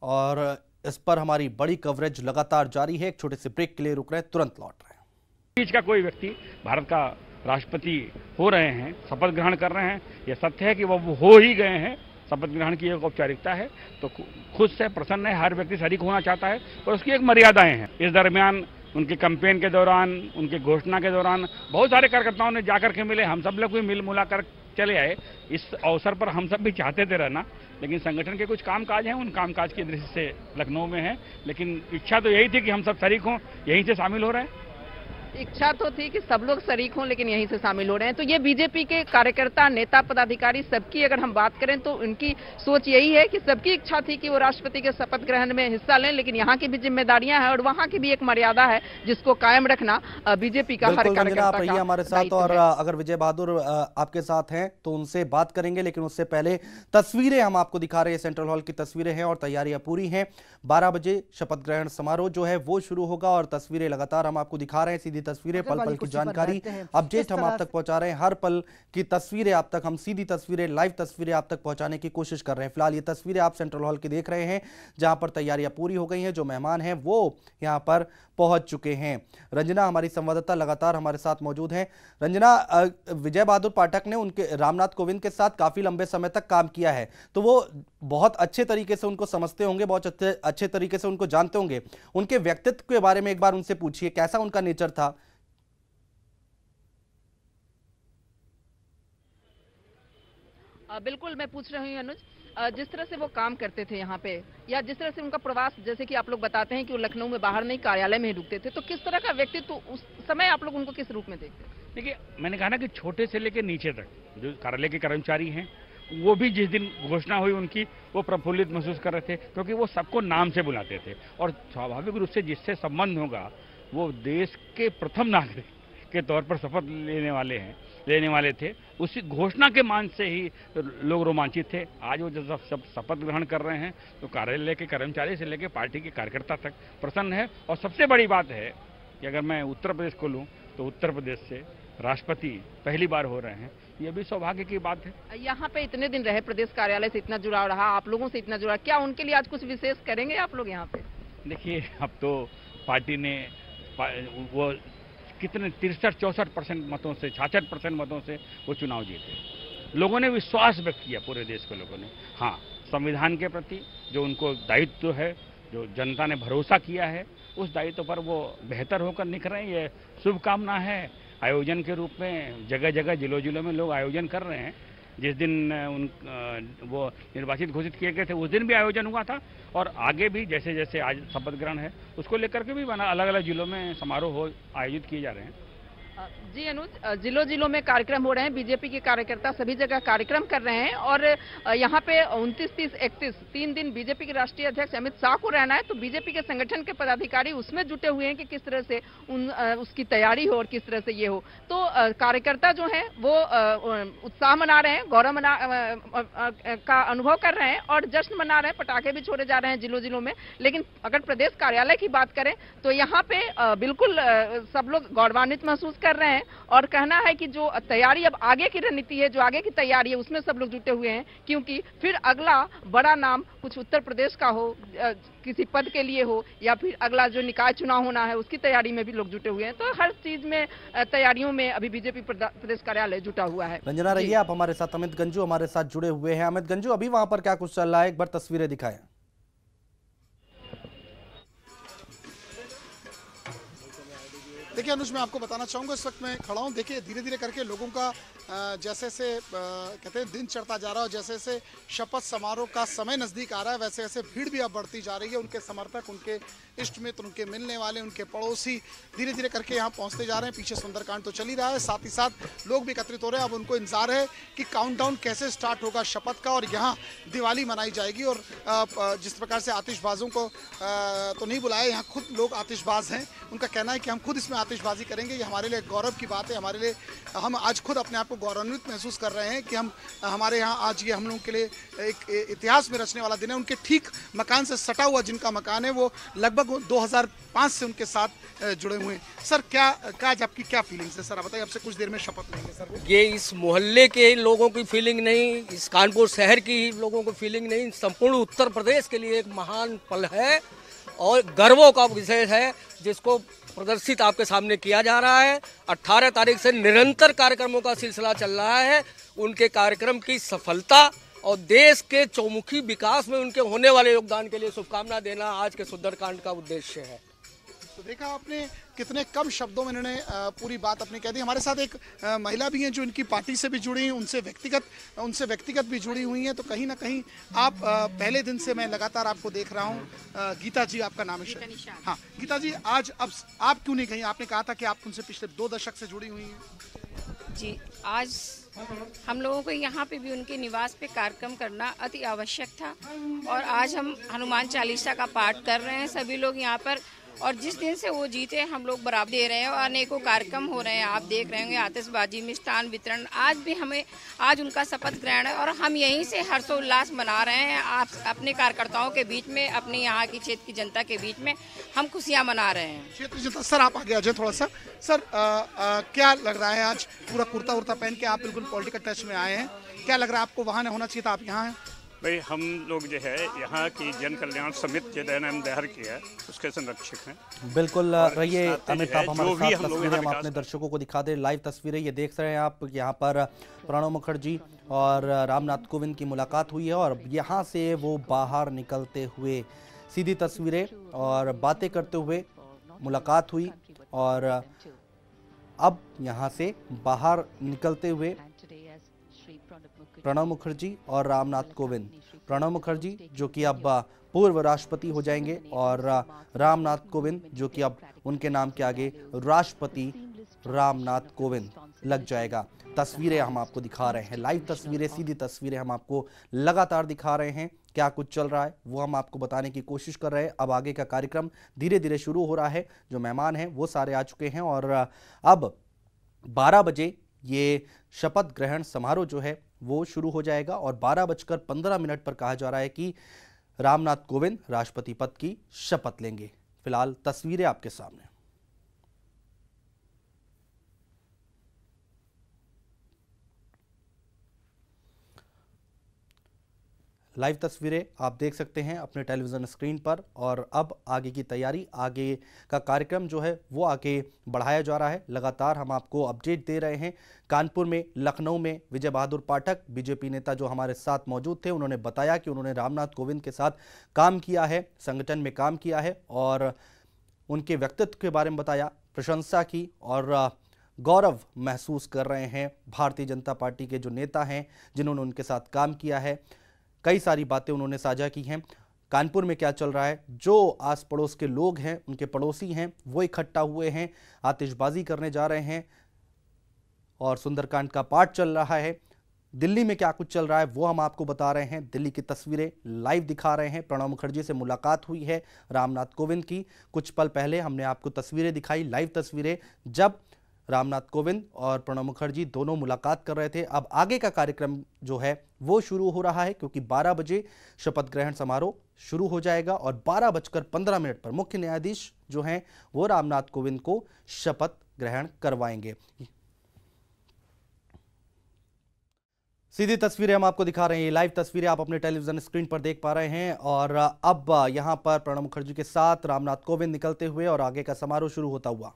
और इस पर हमारी बड़ी कवरेज लगातार जारी है। एक छोटे से ब्रेक के लिए रुक रहे हैं, तुरंत लौट रहे हैं। बीच का कोई व्यक्ति भारत का राष्ट्रपति हो रहे हैं, शपथ ग्रहण कर रहे हैं, यह सत्य है कि वो हो ही गए हैं। शपथ ग्रहण की एक औपचारिकता है, तो खुद से प्रसन्न है। हर व्यक्ति शरीक होना चाहता है और उसकी एक मर्यादाएं हैं। इस दरमियान उनके कैंपेन के दौरान, उनके घोषणा के दौरान बहुत सारे कार्यकर्ताओं ने जाकर के मिले, हम सब लोग भी मिल मुलाकर चले आए। इस अवसर पर हम सब भी चाहते थे रहना, लेकिन संगठन के कुछ कामकाज हैं, उन कामकाज की दृष्टि से लखनऊ में है। लेकिन इच्छा तो यही थी कि हम सब शरीक हों, यहीं से शामिल हो रहे हैं। इच्छा तो थी कि सब लोग शरीक हों, लेकिन यहीं से शामिल हो रहे हैं। तो ये बीजेपी के कार्यकर्ता, नेता, पदाधिकारी सबकी अगर हम बात करें तो उनकी सोच यही है कि सबकी इच्छा थी कि वो राष्ट्रपति के शपथ ग्रहण में हिस्सा लें, लेकिन यहाँ की भी जिम्मेदारियां हैं और वहाँ की भी एक मर्यादा है जिसको कायम रखना बीजेपी का हर कार्यकर्ता का हमारे साथ। और अगर विजय बहादुर आपके साथ हैं तो उनसे बात करेंगे, लेकिन उससे पहले तस्वीरें हम आपको दिखा रहे हैं। सेंट्रल हॉल की तस्वीरें हैं और तैयारियां पूरी हैं। 12 बजे शपथ ग्रहण समारोह जो है वो शुरू होगा और तस्वीरें लगातार हम आपको दिखा रहे हैं। सीधी तस्वीरें, पल पल की जानकारी, अपडेट हम आप तक पहुंचा रहे हैं। हर पल की तस्वीरें आप तक, हम सीधी तस्वीरें, लाइव तस्वीरें आप तक पहुंचाने की कोशिश कर रहे हैं। फिलहाल ये तस्वीरें आप सेंट्रल हॉल की देख रहे हैं, जहां पर तैयारियां पूरी हो गई हैं। जो मेहमान हैं वो यहां पर पहुंच चुके हैं। रंजना हमारी संवाददाता लगातार हमारे साथ मौजूद हैं। रंजना, विजय बहादुर पाठक ने उनके रामनाथ कोविंद के साथ काफी लंबे समय तक काम किया है, तो वो बहुत अच्छे तरीके से उनको समझते होंगे, बहुत अच्छे तरीके से उनको जानते होंगे। उनके व्यक्तित्व के बारे में एक बार उनसे पूछिए, कैसा उनका नेचर था? बिल्कुल, मैं पूछ रही हूँ अनुज, जिस तरह से वो काम करते थे यहाँ पे, या जिस तरह से उनका प्रवास, जैसे कि आप लोग बताते हैं कि वो लखनऊ में बाहर नहीं, कार्यालय में ही रुकते थे, तो किस तरह का व्यक्तित्व उस समय आप लोग उनको किस रूप में देखते थे? देखिए, मैंने कहा ना कि छोटे से लेकर नीचे तक जो कार्यालय के कर्मचारी हैं, वो भी जिस दिन घोषणा हुई उनकी, वो प्रफुल्लित महसूस कर रहे थे, क्योंकि वो सबको नाम से बुलाते थे। और स्वाभाविक रूप से जिससे संबंध होगा वो देश के प्रथम नागरिक के तौर पर शपथ लेने वाले थे। उसी घोषणा के मान से ही लोग रोमांचित थे। आज वो जब सब शपथ ग्रहण कर रहे हैं तो कार्यालय के कर्मचारी से लेकर पार्टी के कार्यकर्ता तक प्रसन्न है। और सबसे बड़ी बात है कि अगर मैं उत्तर प्रदेश को लूँ तो उत्तर प्रदेश से राष्ट्रपति पहली बार हो रहे हैं, ये भी सौभाग्य की बात है। यहाँ पे इतने दिन रहे, प्रदेश कार्यालय से इतना जुड़ाव रहा, आप लोगों से इतना जुड़ा, क्या उनके लिए आज कुछ विशेष करेंगे आप लोग यहाँ पे? देखिए, अब तो पार्टी ने वो कितने 63-64% मतों से, 66% मतों से वो चुनाव जीते। लोगों ने विश्वास व्यक्त किया, पूरे देश के लोगों ने। हाँ, संविधान के प्रति जो उनको दायित्व है, जो जनता ने भरोसा किया है, उस दायित्व पर वो बेहतर होकर निखरे। ये शुभकामना है। आयोजन के रूप में जगह जगह, जिलों जिलों में लोग आयोजन कर रहे हैं। जिस दिन वो निर्वाचित घोषित किए गए थे उस दिन भी आयोजन हुआ था, और आगे भी जैसे जैसे आज शपथ ग्रहण है उसको लेकर के भी अलग अलग जिलों में समारोह आयोजित किए जा रहे हैं। जी अनुज, जिलों जिलों में कार्यक्रम हो रहे हैं, बीजेपी के कार्यकर्ता सभी जगह कार्यक्रम कर रहे हैं, और यहाँ पे 29, 30, 31 3 दिन बीजेपी के राष्ट्रीय अध्यक्ष अमित शाह को रहना है। तो बीजेपी के संगठन के पदाधिकारी उसमें जुटे हुए हैं कि किस तरह से उसकी तैयारी हो और किस तरह से ये हो। तो कार्यकर्ता जो है वो उत्साह मना रहे हैं, गौरव का अनुभव कर रहे हैं और जश्न मना रहे हैं, पटाखे भी छोड़े जा रहे हैं जिलों जिलों में। लेकिन अगर प्रदेश कार्यालय की बात करें तो यहाँ पे बिल्कुल सब लोग गौरवान्वित महसूस कर रहे हैं, और कहना है कि जो तैयारी अब आगे की रणनीति है, जो आगे की तैयारी है, उसमें सब लोग जुटे हुए हैं, क्योंकि फिर अगला बड़ा नाम कुछ उत्तर प्रदेश का हो, किसी पद के लिए हो, या फिर अगला जो निकाय चुनाव होना है उसकी तैयारी में भी लोग जुटे हुए हैं। तो हर चीज में, तैयारियों में अभी बीजेपी प्रदेश कार्यालय जुटा हुआ है। रंजना रहिए आप हमारे साथ। अमित गंजू हमारे साथ जुड़े हुए हैं। अमित गंजू, अभी वहां पर क्या कुछ चल रहा है, एक बार तस्वीरें दिखाएं। देखिए अनुज, मैं आपको बताना चाहूँगा, इस वक्त मैं खड़ा हूँ। देखिए, धीरे धीरे करके लोगों का जैसे से कहते हैं दिन चढ़ता जा रहा है, और जैसे जैसे शपथ समारोह का समय नज़दीक आ रहा है, वैसे वैसे भीड़ भी अब बढ़ती जा रही है। उनके समर्थक, उनके इष्ट मित्र, उनके मिलने वाले, उनके पड़ोसी धीरे धीरे करके यहाँ पहुँचते जा रहे हैं। पीछे सुंदरकांड तो चल ही रहा है, साथ ही साथ लोग भी एकत्रित हो रहे हैं। अब उनको इंतजार है कि काउंटडाउन कैसे स्टार्ट होगा शपथ का, और यहाँ दिवाली मनाई जाएगी। और जिस प्रकार से आतिशबाजों को तो नहीं बुलाया, यहाँ खुद लोग आतिशबाज हैं। उनका कहना है कि हम खुद इसमें आतिशबाजी करेंगे। ये हमारे लिए गौरव की बात है, हमारे लिए हम आज खुद अपने आप को गौरवान्वित महसूस कर रहे हैं कि हमारे यहाँ आज ये हम लोगों के लिए एक इतिहास में रचने वाला दिन है। उनके ठीक मकान से सटा हुआ जिनका मकान है वो लगभग 2005 से उनके साथ जुड़े हुए हैं। सर क्या आज आपकी क्या फीलिंग्स है? सर आप बताइए, आपसे कुछ देर में शपथ लेंगे सर। ये इस मोहल्ले के लोगों की फीलिंग नहीं, इस कानपुर शहर की लोगों की फीलिंग नहीं, संपूर्ण उत्तर प्रदेश के लिए एक महान पल है और गर्वों का विषय है जिसको प्रदर्शित आपके सामने किया जा रहा है। 18 तारीख से निरंतर कार्यक्रमों का सिलसिला चल रहा है। उनके कार्यक्रम की सफलता और देश के चौमुखी विकास में उनके होने वाले योगदान के लिए शुभकामना देना आज के सुंदरकांड का उद्देश्य है। तो देखा आपने कितने कम शब्दों में इन्होंने पूरी बात अपनी कह दी। हमारे साथ एक महिला भी हैं जो इनकी पार्टी से भी जुड़ी हैं, उनसे व्यक्तिगत भी जुड़ी हुई हैं। तो कहीं ना कहीं आप पहले दिन से मैं लगातार आपको देख रहा हूं। गीता जी आपका नाम है? हाँ गीता जी, आज अब आप क्यों नहीं गई? आपने कहा था कि आप उनसे पिछले 2 दशक से जुड़ी हुई हैं। जी, आज हम लोगों को यहाँ पे भी उनके निवास पे कार्यक्रम करना अति आवश्यक था और आज हम हनुमान चालीसा का पाठ कर रहे हैं सभी लोग यहाँ पर। और जिस दिन से वो जीते हम लोग बराबर दे रहे हैं और अनेकों कार्यक्रम हो रहे हैं, आप देख रहे होंगे, आतिशबाजी, मिष्ठान वितरण। आज उनका शपथ ग्रहण है और हम यहीं से हर्षोल्लास मना रहे हैं। आप अपने कार्यकर्ताओं के बीच में, अपने यहाँ की क्षेत्र की जनता के बीच में हम खुशियाँ मना रहे हैं। क्षेत्र जनता, सर आप आगे आ जाए थोड़ा सा। सर क्या लग रहा है, आज पूरा कुर्ता उर्ता पहन के आप बिल्कुल पॉलिटिकल टच में आए हैं, क्या लग रहा है आपको? वहाँ होना चाहिए था, आप यहाँ हैं। भाई हम लोग जो है यहाँ की जन कल्याण समिति जो दयानंद दहर की है उसके संरक्षक हैं। बिल्कुल रहिए अमित, आप हमारे साथ तस्वीरें हम अपने दर्शकों को दिखा दे। लाइव तस्वीरें ये देख रहे हैं आप, यहाँ पर प्रणब मुखर्जी और रामनाथ कोविंद की मुलाकात हुई है और यहाँ से वो बाहर निकलते हुए सीधी तस्वीरें और बातें करते हुए मुलाकात हुई और अब यहाँ से बाहर निकलते हुए प्रणब मुखर्जी और रामनाथ कोविंद। प्रणब मुखर्जी जो कि अब पूर्व राष्ट्रपति हो जाएंगे और रामनाथ कोविंद जो कि अब उनके नाम के आगे राष्ट्रपति रामनाथ कोविंद लग जाएगा। तस्वीरें हम आपको दिखा रहे हैं, लाइव तस्वीरें, सीधी तस्वीरें हम आपको लगातार दिखा रहे हैं। क्या कुछ चल रहा है वो हम आपको बताने की कोशिश कर रहे हैं। अब आगे का कार्यक्रम धीरे धीरे शुरू हो रहा है। जो मेहमान हैं वो सारे आ चुके हैं और अब 12 बजे ये शपथ ग्रहण समारोह जो है वो शुरू हो जाएगा और 12:15 पर कहा जा रहा है कि रामनाथ कोविंद राष्ट्रपति पद की शपथ लेंगे। फिलहाल तस्वीरें आपके सामने। लाइव तस्वीरें आप देख सकते हैं अपने टेलीविजन स्क्रीन पर और अब आगे की तैयारी, आगे का कार्यक्रम जो है वो आगे बढ़ाया जा रहा है। लगातार हम आपको अपडेट दे रहे हैं। कानपुर में, लखनऊ में विजय बहादुर पाठक बीजेपी नेता जो हमारे साथ मौजूद थे, उन्होंने बताया कि उन्होंने रामनाथ कोविंद के साथ काम किया है, संगठन में काम किया है और उनके व्यक्तित्व के बारे में बताया, प्रशंसा की और गौरव महसूस कर रहे हैं भारतीय जनता पार्टी के जो नेता हैं जिन्होंने उनके साथ काम किया है। कई सारी बातें उन्होंने साझा की हैं। कानपुर में क्या चल रहा है, जो आस पड़ोस के लोग हैं, उनके पड़ोसी हैं, वो इकट्ठा हुए हैं, आतिशबाजी करने जा रहे हैं और सुंदरकांड का पाठ चल रहा है। दिल्ली में क्या कुछ चल रहा है वो हम आपको बता रहे हैं। दिल्ली की तस्वीरें लाइव दिखा रहे हैं। प्रणब मुखर्जी से मुलाकात हुई है रामनाथ कोविंद की। कुछ पल पहले हमने आपको तस्वीरें दिखाई, लाइव तस्वीरें, जब रामनाथ कोविंद और प्रणब मुखर्जी दोनों मुलाकात कर रहे थे। अब आगे का कार्यक्रम जो है वो शुरू हो रहा है क्योंकि 12 बजे शपथ ग्रहण समारोह शुरू हो जाएगा और 12:15 पर मुख्य न्यायाधीश जो हैं वो रामनाथ कोविंद को शपथ ग्रहण करवाएंगे। सीधी तस्वीरें हम आपको दिखा रहे हैं, लाइव तस्वीरें आप अपने टेलीविजन स्क्रीन पर देख पा रहे हैं और अब यहां पर प्रणब मुखर्जी के साथ रामनाथ कोविंद निकलते हुए और आगे का समारोह शुरू होता हुआ।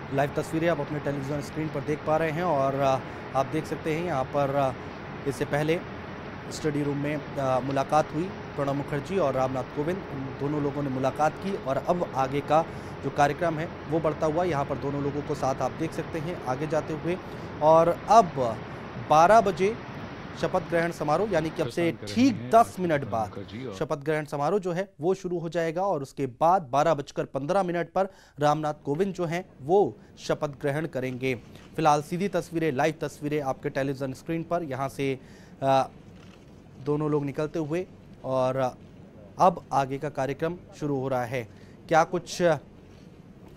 लाइव तस्वीरें आप अपने टेलीविजन स्क्रीन पर देख पा रहे हैं और आप देख सकते हैं यहाँ पर इससे पहले स्टडी रूम में मुलाकात हुई। प्रणब मुखर्जी और रामनाथ कोविंद, उन दोनों लोगों ने मुलाकात की और अब आगे का जो कार्यक्रम है वो बढ़ता हुआ यहाँ पर दोनों लोगों को साथ आप देख सकते हैं आगे जाते हुए। और अब 12 बजे शपथ ग्रहण समारोह, यानी कि अब से ठीक 10 मिनट बाद शपथ ग्रहण समारोह जो है वो शुरू हो जाएगा और उसके बाद 12:15 पर रामनाथ कोविंद जो हैं वो शपथ ग्रहण करेंगे। फिलहाल सीधी तस्वीरें, लाइव तस्वीरें आपके टेलीविजन स्क्रीन पर, यहाँ से दोनों लोग निकलते हुए और अब आगे का कार्यक्रम शुरू हो रहा है। क्या कुछ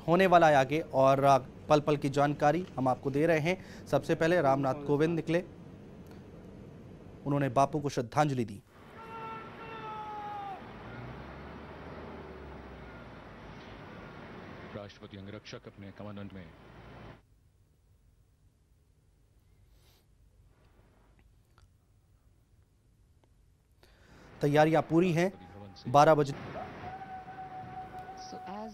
होने वाला है आगे और पल पल की जानकारी हम आपको दे रहे हैं। सबसे पहले रामनाथ कोविंद निकले, उन्होंने बापू को श्रद्धांजलि दी। राष्ट्रपति अंगरक्षक अपने कमांडेंट में तैयारियां पूरी हैं। 12 बजे So as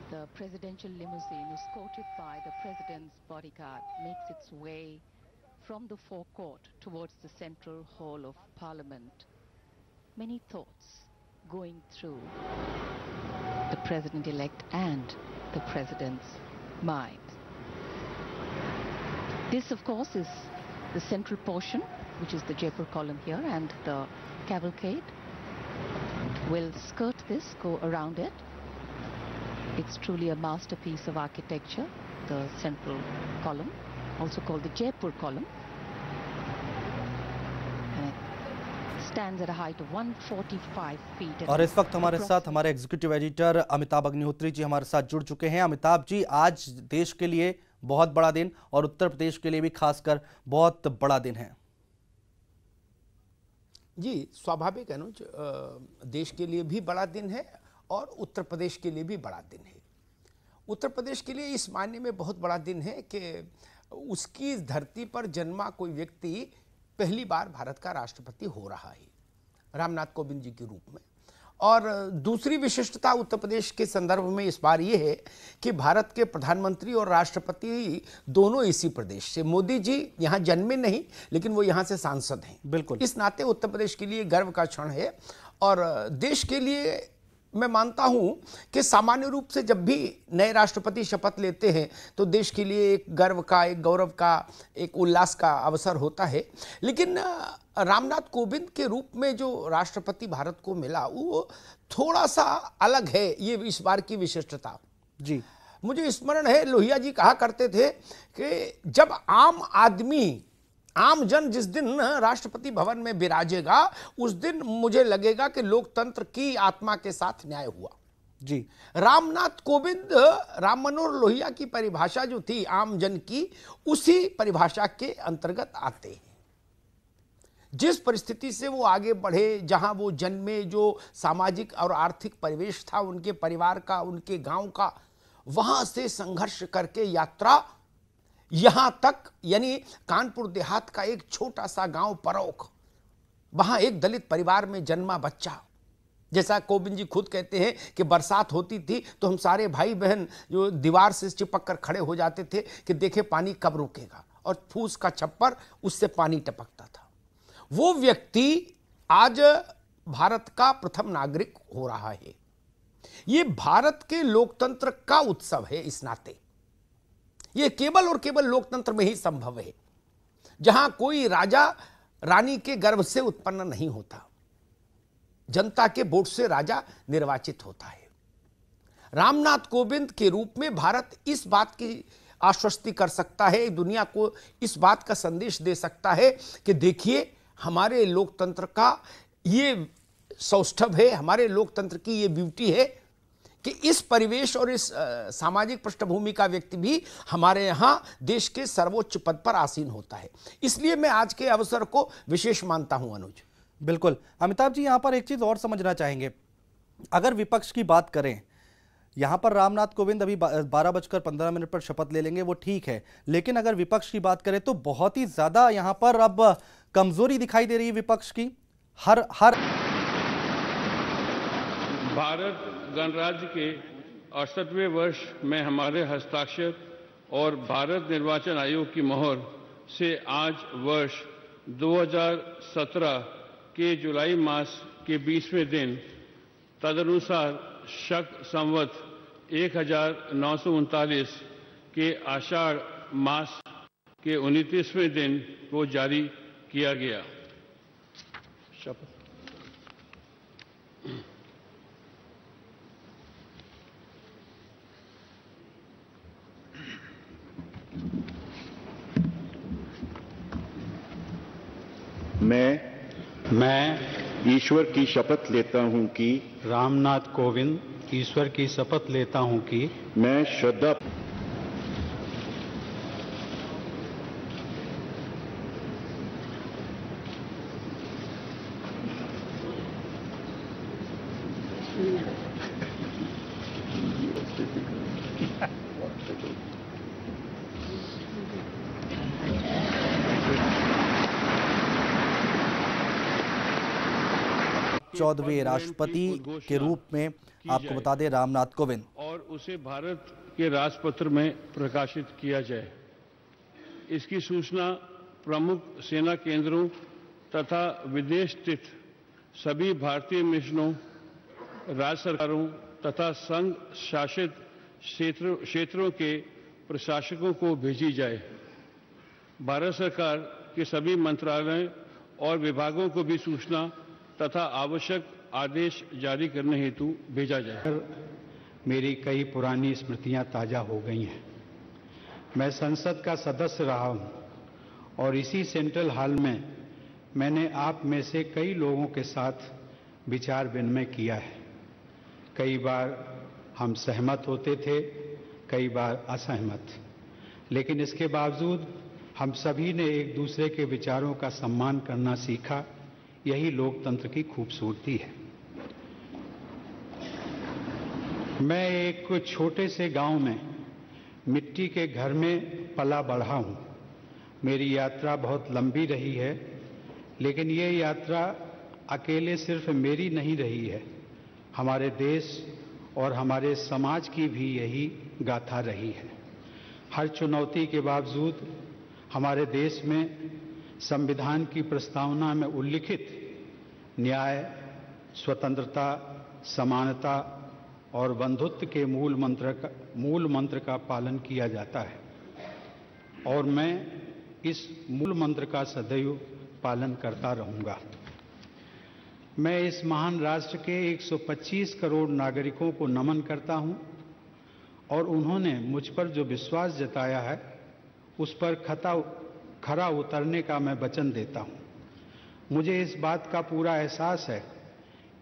the presidential limousine escorted by the president's bodyguard makes its way from the forecourt towards the central hall of Parliament, many thoughts going through the president-elect and the president's mind. This, of course, is the central portion, which is the Jaipur column here, and the cavalcade will skirt this, go around it. It's truly a masterpiece of architecture, the central column, also called the Jaipur column. And it stands at a height of 145 feet. और इस वक्त हमारे साथ हमारे executive editor Amitabh Agnihotri ji हमारे साथ जुड़ चुके हैं। अमिताभ जी, आज देश के लिए बहुत बड़ा दिन और उत्तर प्रदेश के लिए भी खासकर बहुत बड़ा दिन है। जी, स्वाभाविक अनुज, देश के लिए भी बड़ा दिन है और उत्तर प्रदेश के लिए भी बड़ा दिन है। उत्तर प्रदेश के लिए इस मायने में बहुत बड़ा दिन है कि उसकी धरती पर जन्मा कोई व्यक्ति पहली बार भारत का राष्ट्रपति हो रहा है, रामनाथ कोविंद जी के रूप में। और दूसरी विशिष्टता उत्तर प्रदेश के संदर्भ में इस बार ये है कि भारत के प्रधानमंत्री और राष्ट्रपति दोनों इसी प्रदेश से। मोदी जी यहाँ जन्मे नहीं, लेकिन वो यहाँ से सांसद हैं। बिल्कुल, इस नाते उत्तर प्रदेश के लिए गर्व का क्षण है। और देश के लिए मैं मानता हूं कि सामान्य रूप से जब भी नए राष्ट्रपति शपथ लेते हैं तो देश के लिए एक गर्व का, एक गौरव का, एक उल्लास का अवसर होता है। लेकिन रामनाथ कोविंद के रूप में जो राष्ट्रपति भारत को मिला वो थोड़ा सा अलग है, ये इस बार की विशिष्टता। जी, मुझे स्मरण है, लोहिया जी कहा करते थे कि जब आम आदमी, आम जन जिस दिन राष्ट्रपति भवन में विराजेगा उस दिन मुझे लगेगा कि लोकतंत्र की आत्मा के साथ न्याय हुआ। जी, रामनाथ कोविंद, राम मनोहर लोहिया की परिभाषा जो थी आम जन की, उसी परिभाषा के अंतर्गत आते हैं। जिस परिस्थिति से वो आगे बढ़े, जहां वो जन्मे, जो सामाजिक और आर्थिक परिवेश था उनके परिवार का, उनके गांव का, वहां से संघर्ष करके यात्रा यहां तक, यानी कानपुर देहात का एक छोटा सा गांव परौख, वहां एक दलित परिवार में जन्मा बच्चा। जैसा कोविंद जी खुद कहते हैं कि बरसात होती थी तो हम सारे भाई बहन जो दीवार से चिपक कर खड़े हो जाते थे कि देखे पानी कब रुकेगा, और फूस का छप्पर, उससे पानी टपकता था। वो व्यक्ति आज भारत का प्रथम नागरिक हो रहा है। ये भारत के लोकतंत्र का उत्सव है। इस नाते ये केवल और केवल लोकतंत्र में ही संभव है, जहां कोई राजा रानी के गर्भ से उत्पन्न नहीं होता, जनता के वोट से राजा निर्वाचित होता है। रामनाथ कोविंद के रूप में भारत इस बात की आश्वस्ति कर सकता है, दुनिया को इस बात का संदेश दे सकता है कि देखिए हमारे लोकतंत्र का ये सौष्ठव है, हमारे लोकतंत्र की ये ब्यूटी है कि इस परिवेश और इस सामाजिक पृष्ठभूमि का व्यक्ति भी हमारे यहाँ देश के सर्वोच्च पद पर आसीन होता है। इसलिए मैं आज के अवसर को विशेष मानता हूं अनुज। बिल्कुल। अमिताभ जी, यहाँ पर एक चीज और समझना चाहेंगे। अगर विपक्ष की बात करें, यहाँ पर रामनाथ कोविंद अभी 12:15 पर शपथ ले लेंगे, वो ठीक है, लेकिन अगर विपक्ष की बात करें तो बहुत ही ज्यादा यहाँ पर अब कमजोरी दिखाई दे रही है विपक्ष की। हर भारत गणराज्य के 68वें वर्ष में हमारे हस्ताक्षर और भारत निर्वाचन आयोग की मोहर से आज वर्ष 2017 के जुलाई मास के 20वें दिन, तदनुसार शक संवत 1939 के आषाढ़ मास के 29वें दिन को जारी किया गया। शपथ। मैं ईश्वर की शपथ लेता हूं कि रामनाथ कोविंद ईश्वर की शपथ लेता हूं कि मैं श्रद्धा चौदहवें राष्ट्रपति के रूप में आपको बता दें रामनाथ कोविंद, और उसे भारत के राजपत्र में प्रकाशित किया जाए। इसकी सूचना प्रमुख सेना केंद्रों तथा विदेश स्थित सभी भारतीय मिशनों, राज्य सरकारों तथा संघ शासित क्षेत्रों के प्रशासकों को भेजी जाए। भारत सरकार के सभी मंत्रालयों और विभागों को भी सूचना तथा आवश्यक आदेश जारी करने हेतु भेजा जाए। मेरी कई पुरानी स्मृतियां ताजा हो गई हैं। मैं संसद का सदस्य रहा हूं और इसी सेंट्रल हॉल में मैंने आप में से कई लोगों के साथ विचार विनिमय किया है। कई बार हम सहमत होते थे, कई बार असहमत, लेकिन इसके बावजूद हम सभी ने एक दूसरे के विचारों का सम्मान करना सीखा। यही लोकतंत्र की खूबसूरती है। मैं एक छोटे से गांव में मिट्टी के घर में पला बढ़ा हूं। मेरी यात्रा बहुत लंबी रही है, लेकिन ये यात्रा अकेले सिर्फ मेरी नहीं रही है। हमारे देश और हमारे समाज की भी यही गाथा रही है। हर चुनौती के बावजूद हमारे देश में संविधान की प्रस्तावना में उल्लिखित न्याय, स्वतंत्रता, समानता और बंधुत्व के मूल मंत्र का पालन किया जाता है और मैं इस मूल मंत्र का सदैव पालन करता रहूंगा। मैं इस महान राष्ट्र के 125 करोड़ नागरिकों को नमन करता हूं और उन्होंने मुझ पर जो विश्वास जताया है उस पर खरा उतरने का मैं वचन देता हूं। मुझे इस बात का पूरा एहसास है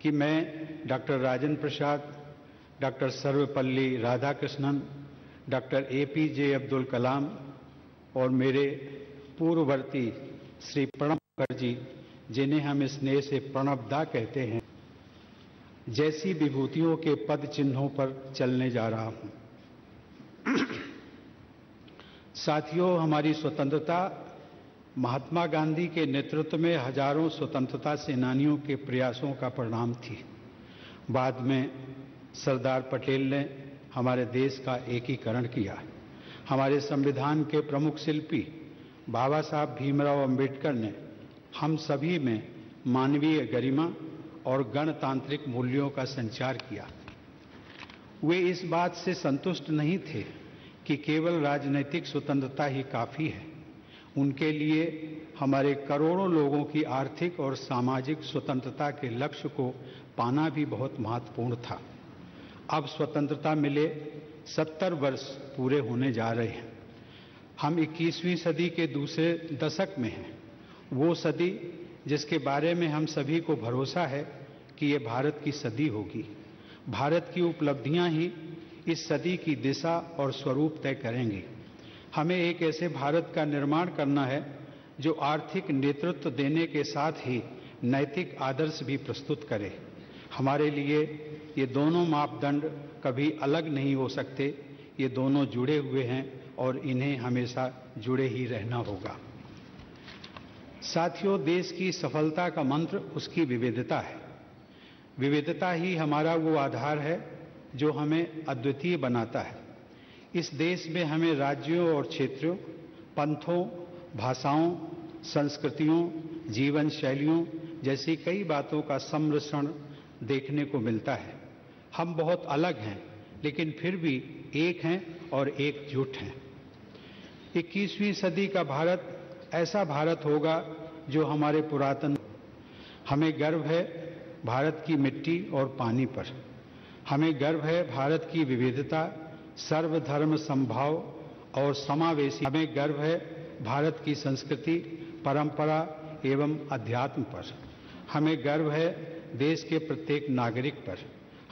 कि मैं doctor Rajendra Prasad, doctor Sarvepalli Radhakrishnan, doctor APJ Abdul Kalam और मेरे पूर्ववर्ती श्री प्रणब मुखर्जी, जिन्हें हम स्नेह से प्रणब दा कहते हैं, जैसी विभूतियों के पद चिन्हों पर चलने जा रहा हूं। साथियों, हमारी स्वतंत्रता महात्मा गांधी के नेतृत्व में हजारों स्वतंत्रता सेनानियों के प्रयासों का परिणाम थी। बाद में सरदार पटेल ने हमारे देश का एकीकरण किया। हमारे संविधान के प्रमुख शिल्पी बाबा साहब भीमराव अंबेडकर ने हम सभी में मानवीय गरिमा और गणतांत्रिक मूल्यों का संचार किया। वे इस बात से संतुष्ट नहीं थे कि केवल राजनीतिक स्वतंत्रता ही काफी है। उनके लिए हमारे करोड़ों लोगों की आर्थिक और सामाजिक स्वतंत्रता के लक्ष्य को पाना भी बहुत महत्वपूर्ण था। अब स्वतंत्रता मिले 70 वर्ष पूरे होने जा रहे हैं। हम 21वीं सदी के दूसरे दशक में हैं, वो सदी जिसके बारे में हम सभी को भरोसा है कि ये भारत की सदी होगी। भारत की उपलब्धियां ही इस सदी की दिशा और स्वरूप तय करेंगी। हमें एक ऐसे भारत का निर्माण करना है जो आर्थिक नेतृत्व देने के साथ ही नैतिक आदर्श भी प्रस्तुत करे। हमारे लिए ये दोनों मापदंड कभी अलग नहीं हो सकते। ये दोनों जुड़े हुए हैं और इन्हें हमेशा जुड़े ही रहना होगा। साथियों, देश की सफलता का मंत्र उसकी विविधता है। विविधता ही हमारा वो आधार है जो हमें अद्वितीय बनाता है। इस देश में हमें राज्यों और क्षेत्रों, पंथों, भाषाओं संस्कृतियों, जीवन शैलियों जैसी कई बातों का सम्मिश्रण देखने को मिलता है। हम बहुत अलग हैं, लेकिन फिर भी एक हैं और एकजुट हैं। 21वीं सदी का भारत ऐसा भारत होगा जो हमारे पुरातन। हमें गर्व है भारत की मिट्टी और पानी पर। हमें गर्व है भारत की विविधता, सर्वधर्म समभाव और समावेशी। हमें गर्व है भारत की संस्कृति, परंपरा एवं अध्यात्म पर। हमें गर्व है देश के प्रत्येक नागरिक पर।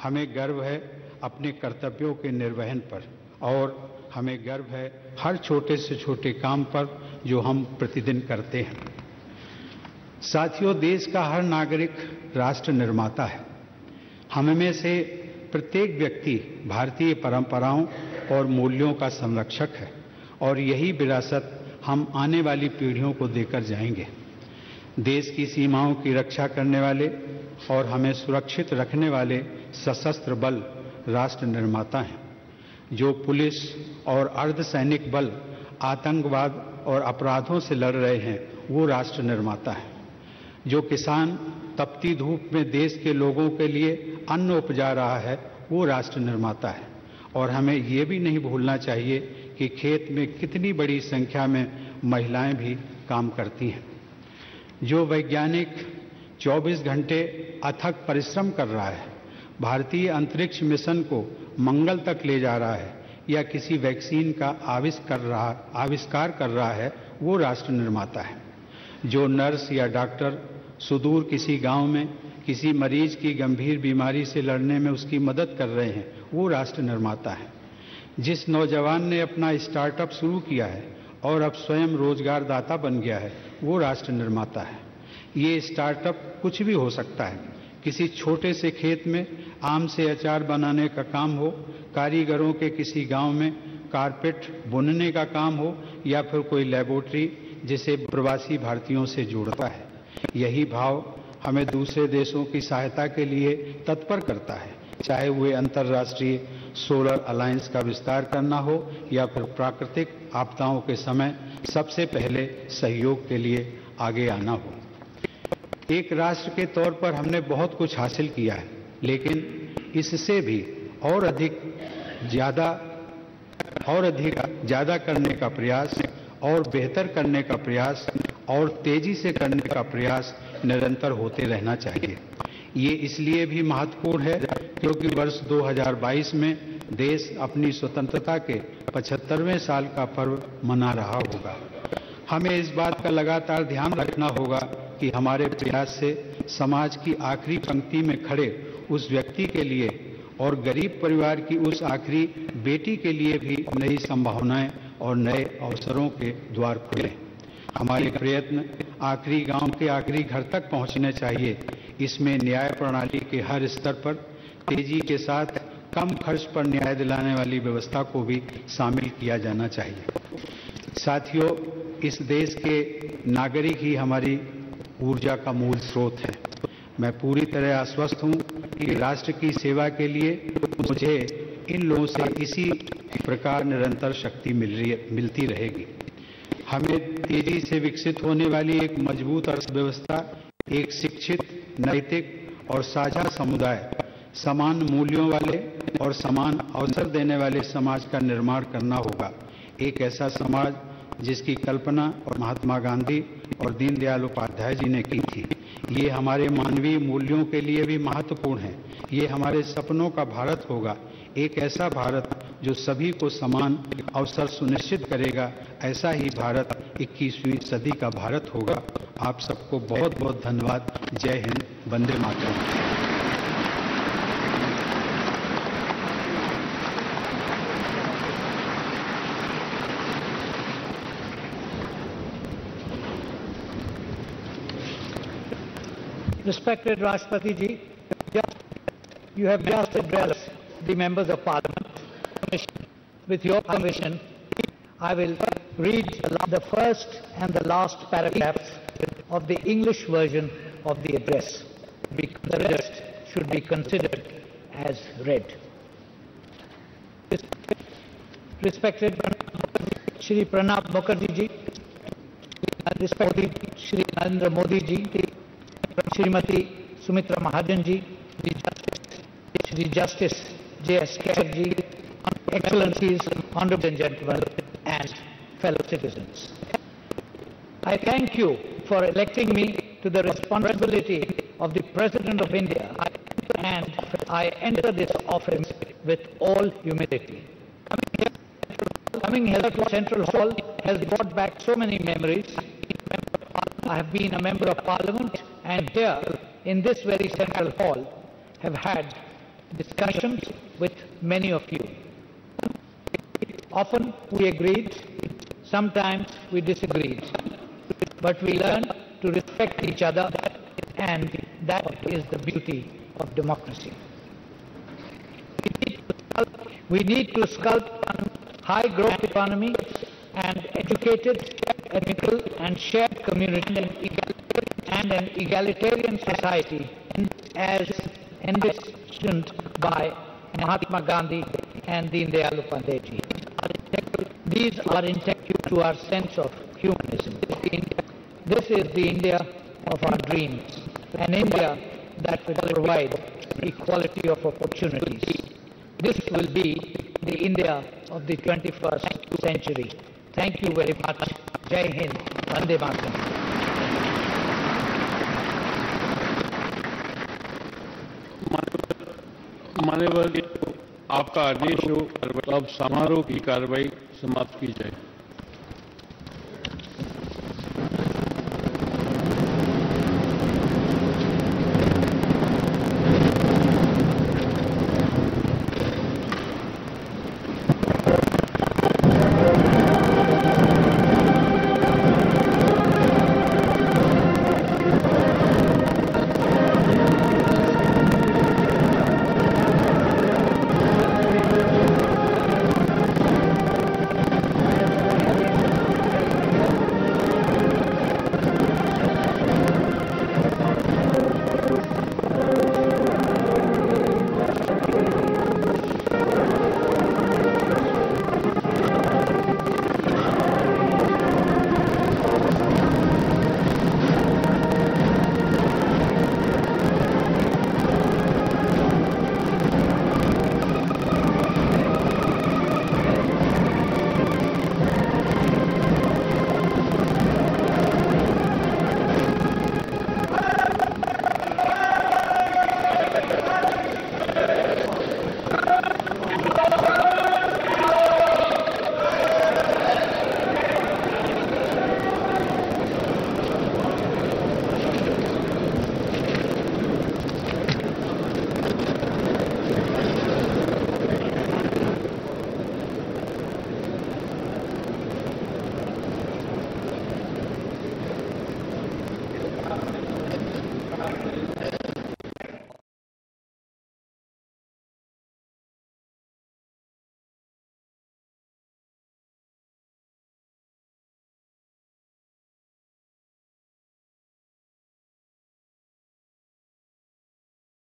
हमें गर्व है अपने कर्तव्यों के निर्वहन पर और हमें गर्व है हर छोटे से छोटे काम पर जो हम प्रतिदिन करते हैं। साथियों, देश का हर नागरिक राष्ट्र निर्माता है। हम में से प्रत्येक व्यक्ति भारतीय परंपराओं और मूल्यों का संरक्षक है और यही विरासत हम आने वाली पीढ़ियों को देकर जाएंगे। देश की सीमाओं की रक्षा करने वाले और हमें सुरक्षित रखने वाले सशस्त्र बल राष्ट्र निर्माता हैं। जो पुलिस और अर्धसैनिक बल आतंकवाद और अपराधों से लड़ रहे हैं, वो राष्ट्र निर्माता है। जो किसान तपती धूप में देश के लोगों के लिए अन्न उपजा रहा है, वो राष्ट्र निर्माता है। और हमें ये भी नहीं भूलना चाहिए कि खेत में कितनी बड़ी संख्या में महिलाएं भी काम करती हैं। जो वैज्ञानिक 24 घंटे अथक परिश्रम कर रहा है, भारतीय अंतरिक्ष मिशन को मंगल तक ले जा रहा है या किसी वैक्सीन का आविष्कार कर रहा है, वो राष्ट्र निर्माता है। जो नर्स या डॉक्टर सुदूर किसी गांव में किसी मरीज की गंभीर बीमारी से लड़ने में उसकी मदद कर रहे हैं, वो राष्ट्र निर्माता है। जिस नौजवान ने अपना स्टार्टअप शुरू किया है और अब स्वयं रोजगारदाता बन गया है, वो राष्ट्र निर्माता है। ये स्टार्टअप कुछ भी हो सकता है। किसी छोटे से खेत में आम से अचार बनाने का काम हो, कारीगरों के किसी गांव में कारपेट बुनने का काम हो या फिर कोई लेबोरेटरी जिसे प्रवासी भारतीयों से जोड़ता है। यही भाव हमें दूसरे देशों की सहायता के लिए तत्पर करता है, चाहे वे अंतर्राष्ट्रीय सोलर अलायंस का विस्तार करना हो या फिर प्राकृतिक आपदाओं के समय सबसे पहले सहयोग के लिए आगे आना हो। एक राष्ट्र के तौर पर हमने बहुत कुछ हासिल किया है, लेकिन इससे भी और अधिक ज्यादा करने का प्रयास और बेहतर करने का प्रयास और तेजी से करने का प्रयास निरंतर होते रहना चाहिए। ये इसलिए भी महत्वपूर्ण है क्योंकि वर्ष 2022 में देश अपनी स्वतंत्रता के 75वें साल का पर्व मना रहा होगा। हमें इस बात का लगातार ध्यान रखना होगा कि हमारे प्रयास से समाज की आखिरी पंक्ति में खड़े उस व्यक्ति के लिए और गरीब परिवार की उस आखिरी बेटी के लिए भी नई संभावनाएं और नए अवसरों के द्वार खुले। हमारे प्रयत्न आखिरी गांव के आखिरी घर तक पहुंचने चाहिए। इसमें न्याय प्रणाली के हर स्तर पर तेजी के साथ कम खर्च पर न्याय दिलाने वाली व्यवस्था को भी शामिल किया जाना चाहिए। साथियों, इस देश के नागरिक ही हमारी ऊर्जा का मूल स्रोत है। मैं पूरी तरह आश्वस्त हूं कि राष्ट्र की सेवा के लिए मुझे इन लोगों से इसी प्रकार निरंतर शक्ति मिलती रहेगी। हमें तेजी से विकसित होने वाली एक मजबूत अर्थव्यवस्था, एक शिक्षित, नैतिक और साझा समुदाय, समान मूल्यों वाले और समान अवसर देने वाले समाज का निर्माण करना होगा। एक ऐसा समाज जिसकी कल्पना और महात्मा गांधी और दीनदयाल उपाध्याय जी ने की थी। ये हमारे मानवीय मूल्यों के लिए भी महत्वपूर्ण है। ये हमारे सपनों का भारत होगा, एक ऐसा भारत जो सभी को समान अवसर सुनिश्चित करेगा। ऐसा ही भारत 21वीं सदी का भारत होगा। आप सबको बहुत बहुत धन्यवाद। जय Hind, Vande Mataram. Respected Rashtrapati Ji, you have just addressed the members of Parliament. With your permission, I will read the first and the last paragraphs of the English version of the address. The rest should be considered as read. Respected Shri Pranab Mukherjee Ji, respected Shri Narendra Modi ji, Srimati Sumitra Mahajan ji, Shri Justice J.S. Kesar ji, Excellencies, Honorable Gentlemen, and fellow citizens. I thank you for electing me to the responsibility of the President of India, and I enter this office with all humility. Coming here to Central Hall has brought back so many memories. I have been a member of Parliament, and here in this very Central Hall have had discussions with many of you. Often we agreed, sometimes we disagreed, but we learned to respect each other, and that is the beauty of democracy. We need to sculpt high growth economy and educated, ethical and shared community and an egalitarian society as envisioned by Mahatma Gandhi and Deen Dayal Upadhyay ji. These are integral to our sense of humanism. This is the India of our dreams, an India that will provide equality of opportunities. This will be the India of the 21st century. Thank you very much. Jai Hind. Vande Mataram. मान्यवर आपका आदेश हो, अब समारोह की कार्रवाई समाप्त की जाए।